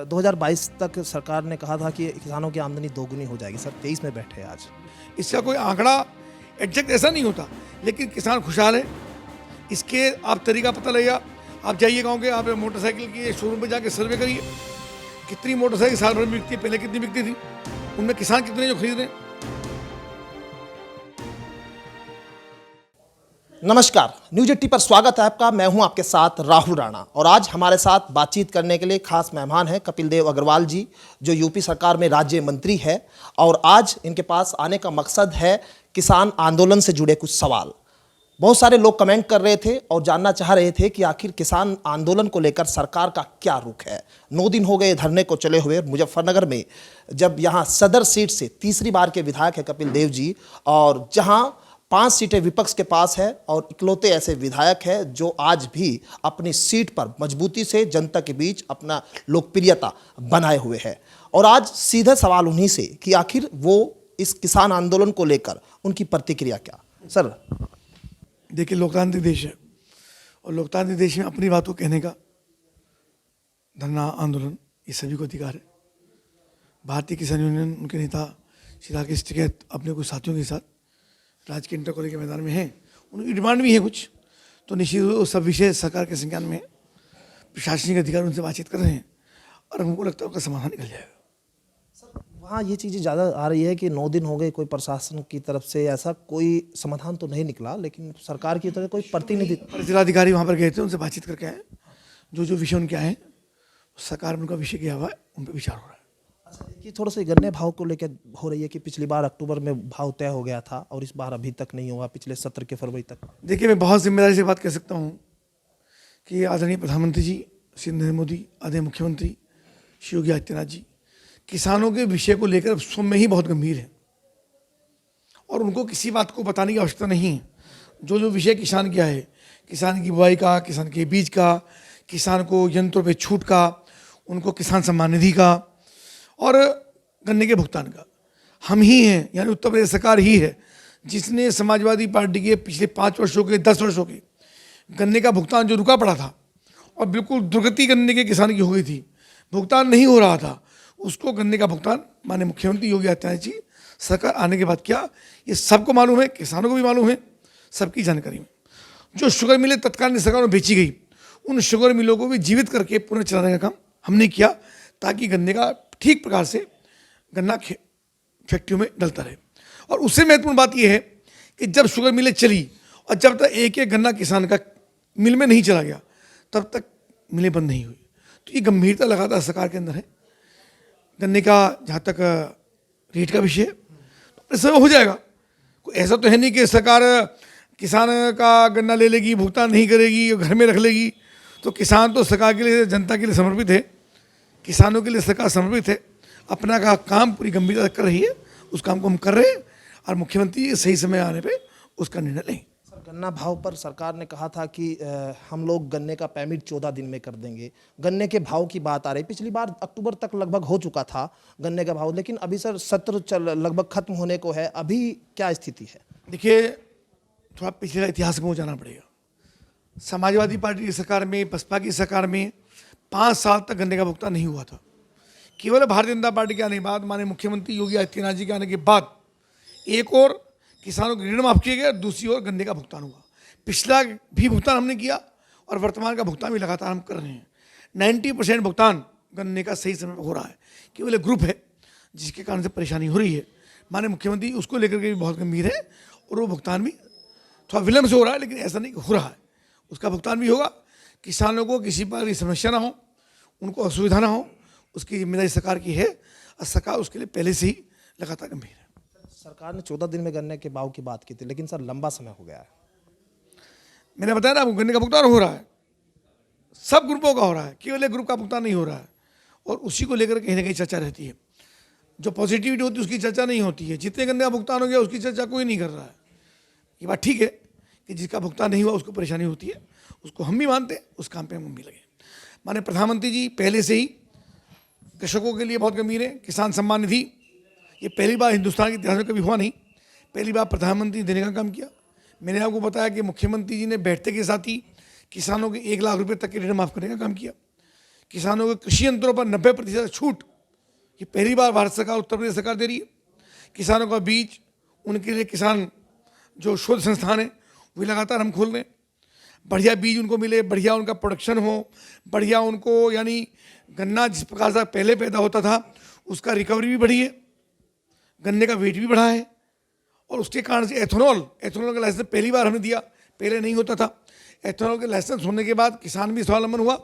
2022 तक सरकार ने कहा था कि किसानों की आमदनी दोगुनी हो जाएगी। सर 23 में बैठे हैं आज। इसका कोई आंकड़ा एग्जैक्ट ऐसा नहीं होता, लेकिन किसान खुशहाल है। इसके आप तरीका पता लगेगा। आप जाइए गांव के, आप मोटरसाइकिल की शोरूम पे जाके सर्वे करिए, कितनी मोटरसाइकिल साल भर में बिकती है, पहले कितनी बिकती थी, उनमें किसान कितने जो खरीद रहे हैं। नमस्कार, न्यूज 80 पर स्वागत है आपका। मैं हूं आपके साथ राहुल राणा और आज हमारे साथ बातचीत करने के लिए खास मेहमान हैं कपिल देव अग्रवाल जी, जो यूपी सरकार में राज्य मंत्री है। और आज इनके पास आने का मकसद है किसान आंदोलन से जुड़े कुछ सवाल। बहुत सारे लोग कमेंट कर रहे थे और जानना चाह रहे थे कि आखिर किसान आंदोलन को लेकर सरकार का क्या रुख है। 9 दिन हो गए धरने को चले हुए मुजफ्फरनगर में, जब यहाँ सदर सीट से तीसरी बार के विधायक है कपिल देव जी, और जहाँ 5 सीटें विपक्ष के पास है और इकलौते ऐसे विधायक हैं जो आज भी अपनी सीट पर मजबूती से जनता के बीच अपना लोकप्रियता बनाए हुए हैं। और आज सीधे सवाल उन्हीं से कि आखिर वो इस किसान आंदोलन को लेकर उनकी प्रतिक्रिया क्या। सर देखिए, लोकतांत्रिक देश है और लोकतांत्रिक देश में अपनी बातों कहने का धरना आंदोलन ये सभी को अधिकार है। भारतीय किसान यूनियन, उनके नेता श्री राकेश टिकैत अपने कुछ साथियों के साथ राज्य के इंटर कॉलेज के मैदान में हैं। उनकी डिमांड भी है कुछ, तो निश्चित रूप से सब विषय सरकार के संज्ञान में, प्रशासनिक अधिकारी उनसे बातचीत कर रहे हैं और हमको लगता है उनका समाधान निकल जाएगा। सर वहाँ ये चीज़ें ज़्यादा आ रही है कि 9 दिन हो गए, कोई प्रशासन की तरफ से ऐसा कोई समाधान तो नहीं निकला, लेकिन सरकार की तरफ कोई प्रतिनिधि, जिलाधिकारी वहाँ पर गए थे, उनसे बातचीत करके आए। जो विषय उनके आए, सरकार में उनका विषय क्या हुआ है, उन पर विचार हो रहा है। अच्छा, कि थोड़ा सा गन्ने भाव को लेकर हो रही है कि पिछली बार अक्टूबर में भाव तय हो गया था और इस बार अभी तक नहीं हुआ, पिछले सत्र के फरवरी तक। देखिए, मैं बहुत जिम्मेदारी से बात कह सकता हूँ कि आदरणीय प्रधानमंत्री जी श्री नरेंद्र मोदी, आदरणीय मुख्यमंत्री श्री योगी आदित्यनाथ जी किसानों के विषय को लेकर स्वयं में ही बहुत गंभीर है और उनको किसी बात को बताने की आवश्यकता नहीं है। जो विषय किसान क्या है, किसान की बुआई का, किसान के बीज का, किसान को यंत्रों पे छूट का, उनको किसान सम्मान निधि का और गन्ने के भुगतान का, हम ही हैं, यानी उत्तर प्रदेश सरकार ही है जिसने समाजवादी पार्टी के पिछले 5 वर्षों के 10 वर्षों के गन्ने का भुगतान जो रुका पड़ा था और बिल्कुल दुर्गति गन्ने के किसान की हो गई थी, भुगतान नहीं हो रहा था, उसको गन्ने का भुगतान माननीय मुख्यमंत्री योगी आदित्यनाथ जी सरकार आने के बाद किया। ये सबको मालूम है, किसानों को भी मालूम है, सबकी जानकारी में। जो शुगर मिलें तत्काल सरकार में बेची गई, उन शुगर मिलों को भी जीवित करके पुनः चलाने का काम हमने किया ताकि गन्ने का ठीक प्रकार से गन्ना फैक्ट्रियों में डलता रहे। और उससे महत्वपूर्ण बात यह है कि जब शुगर मिलें चली और जब तक एक एक गन्ना किसान का मिल में नहीं चला गया, तब तक मिलें बंद नहीं हुई। तो ये गंभीरता लगातार सरकार के अंदर है। गन्ने का जहाँ तक रेट का विषय है, तो सब हो जाएगा। कोई ऐसा तो है नहीं कि सरकार किसान का गन्ना ले लेगी, भुगतान नहीं करेगी, घर में रख लेगी। तो किसान तो सरकार के लिए, जनता के लिए समर्पित है, किसानों के लिए सरकार समर्पित है, अपना का काम पूरी गंभीरता कर रही है। उस काम को हम कर रहे हैं और मुख्यमंत्री सही समय आने पे उसका निर्णय लेंगे। गन्ना भाव पर सरकार ने कहा था कि हम लोग गन्ने का पेमेंट 14 दिन में कर देंगे। गन्ने के भाव की बात आ रही, पिछली बार अक्टूबर तक लगभग हो चुका था गन्ने का भाव, लेकिन अभी सर सत्र लगभग खत्म होने को है, अभी क्या स्थिति है? देखिए, थोड़ा पिछले इतिहास में जाना पड़ेगा। समाजवादी पार्टी की सरकार में, बसपा की सरकार में 5 साल तक गन्ने का भुगतान नहीं हुआ था। केवल भारतीय जनता पार्टी के आने के बाद, माननीय मुख्यमंत्री योगी आदित्यनाथ जी के आने के बाद एक और किसानों के ऋण माफ किए गए, दूसरी ओर गन्ने का भुगतान हुआ। पिछला भी भुगतान हमने किया और वर्तमान का भुगतान भी लगातार हम कर रहे हैं। 90% भुगतान गन्ने का सही समय पर हो रहा है। केवल एक ग्रुप है जिसके कारण से परेशानी हो रही है, माननीय मुख्यमंत्री उसको लेकर के भी बहुत गंभीर है और वो भुगतान भी थोड़ा विलम्ब से हो रहा है, लेकिन ऐसा नहीं हो रहा है, उसका भुगतान भी होगा। किसानों को किसी प्रकार की समस्या ना हो, उनको असुविधा ना हो, उसकी जिम्मेदारी सरकार की है और सरकार उसके लिए पहले से ही लगातार गंभीर है। सरकार ने 14 दिन में गन्ने के भाव की बात की थी, लेकिन सर लंबा समय हो गया है। मैंने बताया ना, गन्ने का भुगतान हो रहा है, सब ग्रुपों का हो रहा है, केवल एक ग्रुप का भुगतान नहीं हो रहा है और उसी को लेकर कहीं ना कहीं चर्चा रहती है। जो पॉजिटिविटी होती है उसकी चर्चा नहीं होती है। जितने गन्ने का भुगतान हो गया उसकी चर्चा कोई नहीं कर रहा है। ये बात ठीक है कि जिसका भुगतान नहीं हुआ उसको परेशानी होती है, उसको हम भी मानते हैं, उस काम पे हम भी लगे। माननीय प्रधानमंत्री जी पहले से ही कृषकों के लिए बहुत गंभीर है। किसान सम्मान निधि ये पहली बार हिंदुस्तान के इतिहास में कभी हुआ नहीं, पहली बार प्रधानमंत्री देने का काम किया। मैंने आपको बताया कि मुख्यमंत्री जी ने बैठते के साथ ही किसानों के 1 लाख रुपए तक के ऋण माफ़ करने का काम किया। किसानों के कृषि यंत्रों पर 90% छूट, ये पहली बार भारत सरकार, उत्तर प्रदेश सरकार दे रही है। किसानों का बीज, उनके लिए किसान जो शोध संस्थान है वही लगातार हम खोल रहे हैं। बढ़िया बीज उनको मिले, बढ़िया उनका प्रोडक्शन हो, बढ़िया उनको, यानी गन्ना जिस प्रकार से पहले पैदा होता था उसका रिकवरी भी बढ़ी है, गन्ने का वेट भी बढ़ा है, और उसके कारण से एथेनॉल का लाइसेंस पहली बार हमने दिया, पहले नहीं होता था। एथेनॉल के लाइसेंस होने के बाद किसान भी स्वावलंबन हुआ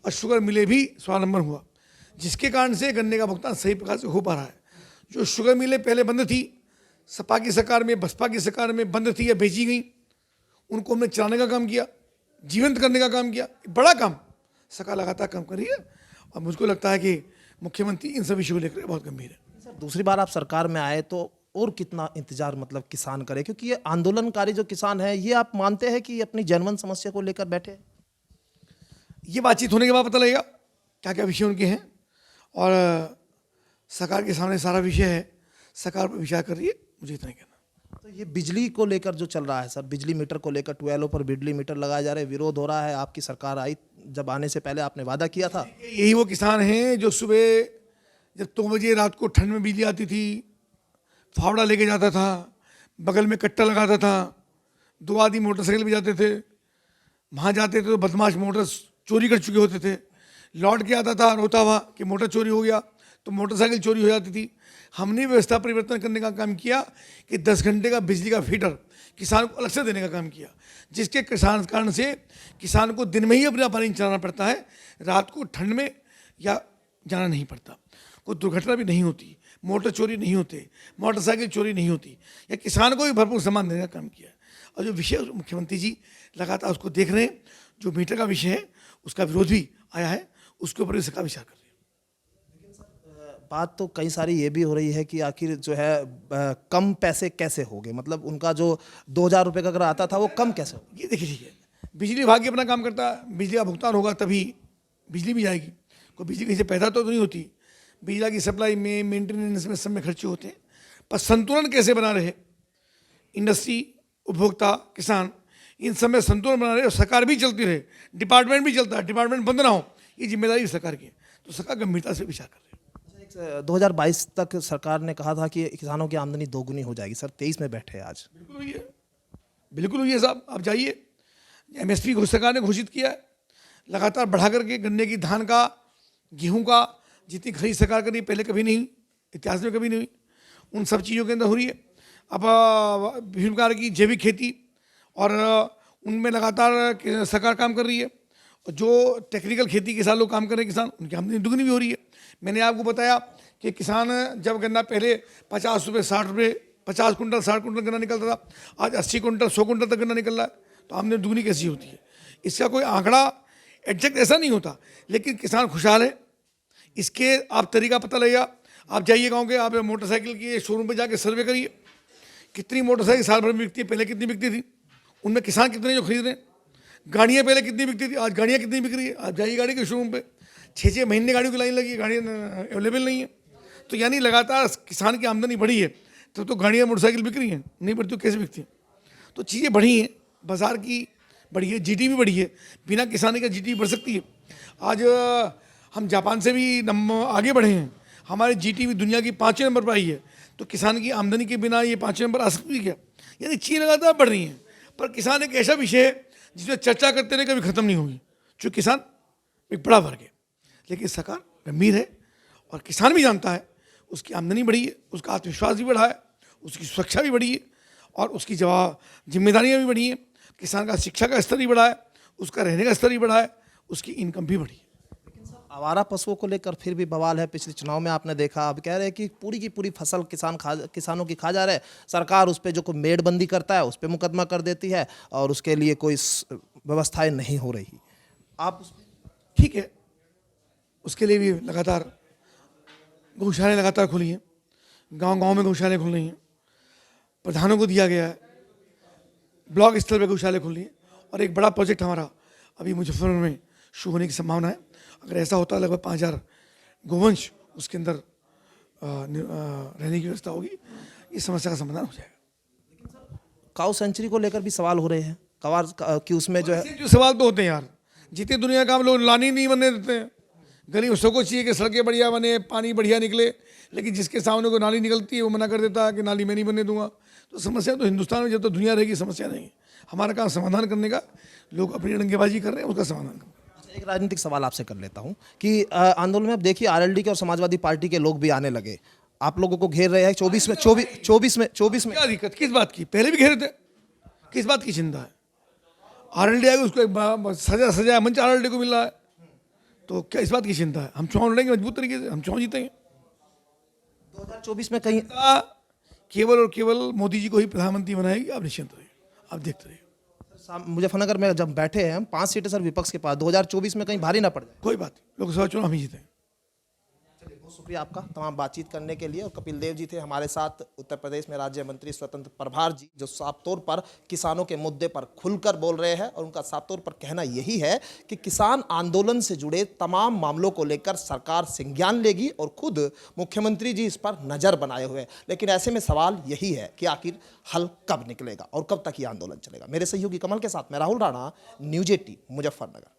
और शुगर मिले भी स्वावलंबन हुआ, जिसके कारण से गन्ने का भुगतान सही प्रकार से हो पा रहा है। जो शुगर मिलें पहले बंद थी, सपा की सरकार में, बसपा की सरकार में बंद थी या बेची गई, उनको हमने चलाने का काम किया, जीवंत करने का काम किया। बड़ा काम सरकार लगातार काम कर रही है, और मुझको लगता है कि मुख्यमंत्री इन सभी विषयों को लेकर बहुत गंभीर है। सर, दूसरी बार आप सरकार में आए तो और कितना इंतजार मतलब किसान करे, क्योंकि ये आंदोलनकारी जो किसान है, ये आप मानते हैं कि अपनी जनमन समस्या को लेकर बैठे हैं? ये बातचीत होने के बाद पता लगेगा क्या क्या विषय उनके हैं, और सरकार के सामने सारा विषय है, सरकार पर विचार कर रही है, मुझे इतना ही कहना। तो ये बिजली को लेकर जो चल रहा है सर, बिजली मीटर को लेकर 12 पर बिजली मीटर लगाए जा रहे हैं, विरोध हो रहा है। आपकी सरकार आई, जब आने से पहले आपने वादा किया था। यही वो किसान हैं जो सुबह जब 2 बजे रात को ठंड में बिजली आती थी, फावड़ा लेके जाता था, बगल में कट्टा लगाता था, 2 आदमी मोटरसाइकिल पे जाते थे, वहाँ जाते थे तो बदमाश मोटर चोरी कर चुके होते थे, लौट के आता था रोता हुआ कि मोटर चोरी हो गया, तो मोटरसाइकिल चोरी हो जाती थी। हमने व्यवस्था परिवर्तन करने का काम किया कि 10 घंटे का बिजली का फीडर किसान को अलग से देने का काम किया, जिसके कारण से किसान को दिन में ही अपना पानी चलाना पड़ता है, रात को ठंड में या जाना नहीं पड़ता, कोई दुर्घटना भी नहीं होती, मोटर चोरी नहीं होते, मोटरसाइकिल चोरी नहीं होती, या किसान को भी भरपूर सामान देने का काम किया। और जो विषय मुख्यमंत्री जी लगातार उसको देख रहे हैं, जो मीटर का विषय है उसका विरोध भी आया है, उसके ऊपर भी सरकार विचार कर रही है। बात तो कई सारी ये भी हो रही है कि आखिर जो है कम पैसे कैसे हो गए, मतलब उनका जो 2,000 रुपये का अगर आता था वो कम कैसे हो? ये देखिए, ठीक है, बिजली विभाग ही अपना काम करता है, बिजली का भुगतान होगा तभी बिजली भी जाएगी। कोई बिजली कहीं से पैदा तो नहीं होती, बिजली की सप्लाई में, मेंटेनेंस में, सब में खर्चे होते हैं, पर संतुलन कैसे बना रहे, इंडस्ट्री, उपभोक्ता, किसान, इन सब में संतुलन बना रहे और सरकार भी चलती रहे, डिपार्टमेंट भी चलता है, डिपार्टमेंट बंद ना हो, ये जिम्मेदारी सरकार की है, तो सरकार गंभीरता से विचार कर रही है। 2022 तक सरकार ने कहा था कि किसानों की आमदनी दोगुनी हो जाएगी। सर 23 में बैठे हैं आज। बिल्कुल हुई है, बिल्कुल हुई है साहब। आप जाइए, MSP सरकार ने घोषित किया है, लगातार बढ़ा करके गन्ने की, धान का, गेहूं का जितनी खरीद सरकार करी पहले कभी नहीं, इतिहास में कभी नहीं हुई, उन सब चीज़ों के अंदर हो रही है। अब विभिन्न प्रकार की जैविक खेती और उनमें लगातार सरकार काम कर रही है, और जो टेक्निकल खेती के साथ लोग काम कर रहे हैं किसान, उनकी आमदनी दुगनी भी हो रही है। मैंने आपको बताया कि किसान जब गन्ना पहले 50 रुपये, 60 रुपये, 50 कुंटल, 60 कुंटल गन्ना निकलता था, आज 80 कुंटल, 100 कुंटल तक गन्ना निकल रहा है, तो आमदनी दुगनी कैसी होती है? इसका कोई आंकड़ा एग्जैक्ट ऐसा नहीं होता, लेकिन किसान खुशहाल है। इसके आप तरीका पता लगेगा, आप जाइए गाँव के, आप मोटरसाइकिल के शोरूम पर जाके सर्वे करिए, कितनी मोटरसाइकिल साल भर में बिकती है, पहले कितनी बिकती थी, उनमें किसान कितने जो खरीद रहे हैं। गाड़ियाँ पहले कितनी बिकती थी, आज गाड़ियाँ कितनी बिक रही है। आप जाइए गाड़ी के शोरूम पे, 6-6 महीने गाड़ियों की लाइन लगी है, गाड़ियाँ अवेलेबल नहीं है। तो यानी लगातार किसान की आमदनी बढ़ी है, तो गाड़ियाँ मोटरसाइकिल बिक रही हैं, नहीं बढ़ती तो कैसे बिकती हैं? तो चीज़ें बढ़ी हैं, बाजार की बढ़ी है, GDP भी बढ़ी है, बिना किसानी का GDP बढ़ सकती है। आज हम जापान से भी आगे बढ़े हैं, हमारे GDP दुनिया की 5वें नंबर पर आई है, तो किसान की आमदनी के बिना ये 5वें नंबर आ सकती है क्या? यानी चीज़ें लगातार बढ़ रही हैं, पर किसान एक ऐसा विषय है जिसमें चर्चा करते रहे कभी खत्म नहीं होगी, जो किसान एक बड़ा वर्ग है। लेकिन सरकार गंभीर है, और किसान भी जानता है उसकी आमदनी बढ़ी है, उसका आत्मविश्वास भी बढ़ा है, उसकी सुरक्षा भी बढ़ी है, और उसकी जिम्मेदारियाँ भी बढ़ी हैं। किसान का शिक्षा का स्तर भी बढ़ा है, उसका रहने का स्तर भी बढ़ा है, उसकी इनकम भी बढ़ी है। आवारा पशुओं को लेकर फिर भी बवाल है। पिछले चुनाव में आपने देखा, अब कह रहे हैं कि पूरी की पूरी फसल किसानों की खा जा रहे हैं, सरकार उस पर जो कोई मेड़बंदी करता है उस पर मुकदमा कर देती है, और उसके लिए कोई व्यवस्थाएं नहीं हो रही। आप ठीक है, उसके लिए भी लगातार गौशालाएँ लगातार खुली हैं, गांव-गांव में गौशालाएँ खुल रही हैं, प्रधानों को दिया गया है, ब्लॉक स्तर पर गौशालाएँ खुल रही हैं, और एक बड़ा प्रोजेक्ट हमारा अभी मुजफ्फरनगर में शुरू होने की संभावना है। अगर ऐसा होता है, लगभग 5,000 गोवंश उसके अंदर रहने की व्यवस्था होगी, इस समस्या का समाधान हो जाएगा। काऊ सेंचुरी को लेकर भी सवाल हो रहे हैं, कवार कि उसमें जो है, जो सवाल तो होते हैं यार, जितनी दुनिया का हम लोग लानी नहीं बनने देते हैं, गरीब सबको चाहिए कि सड़कें बढ़िया बने, पानी बढ़िया निकले, लेकिन जिसके सामने को नाली निकलती है वो मना कर देता है कि नाली मैं नहीं बनने दूंगा। तो समस्या तो हिंदुस्तान में जब तो दुनिया रहेगी समस्या नहीं है। हमारा काम समाधान करने का, लोग अपनी रंगेबाजी कर रहे हैं उसका समाधान करना। अच्छा, एक राजनीतिक सवाल आपसे कर लेता हूं कि आंदोलन में अब देखिए आरएलडी के और समाजवादी पार्टी के लोग भी आने लगे, आप लोगों को घेर रहे हैं 24 में। क्या दिक्कत किस बात की? पहले भी घेरे थे, किस बात की चिंता है? आरएलडी आएगा उसको एक सजा मंच आरएलडी को मिल रहा है, तो क्या इस बात की चिंता है? हम चुनाव लड़ेंगे मजबूत तरीके से, हम चुनाव जीतेंगे। 2024 में कहीं केवल और केवल मोदी जी को ही प्रधानमंत्री बनाएगी, आप निश्चिंत रहिए, आप देखते रहिए। मुजफ्फरनगर में जब बैठे हैं हम 5 सीटें सर विपक्ष के पास, 2024 में कहीं भारी ना पड़ जाए। कोई बात नहीं, लोकसभा चुनाव हम ही जीतेंगे। चलिए, बहुत शुक्रिया आपका तमाम बातचीत करने के लिए। और कपिल देव जी थे हमारे साथ, उत्तर प्रदेश में राज्य मंत्री स्वतंत्र प्रभार जी, जो साफ तौर पर किसानों के मुद्दे पर खुलकर बोल रहे हैं। और उनका साफ तौर पर कहना यही है कि किसान आंदोलन से जुड़े तमाम मामलों को लेकर सरकार संज्ञान लेगी और खुद मुख्यमंत्री जी इस पर नजर बनाए हुए हैं। लेकिन ऐसे में सवाल यही है कि आखिर हल कब निकलेगा और कब तक ये आंदोलन चलेगा। मेरे सहयोगी कमल के साथ मैं राहुल राणा, न्यूज 18 मुजफ्फरनगर।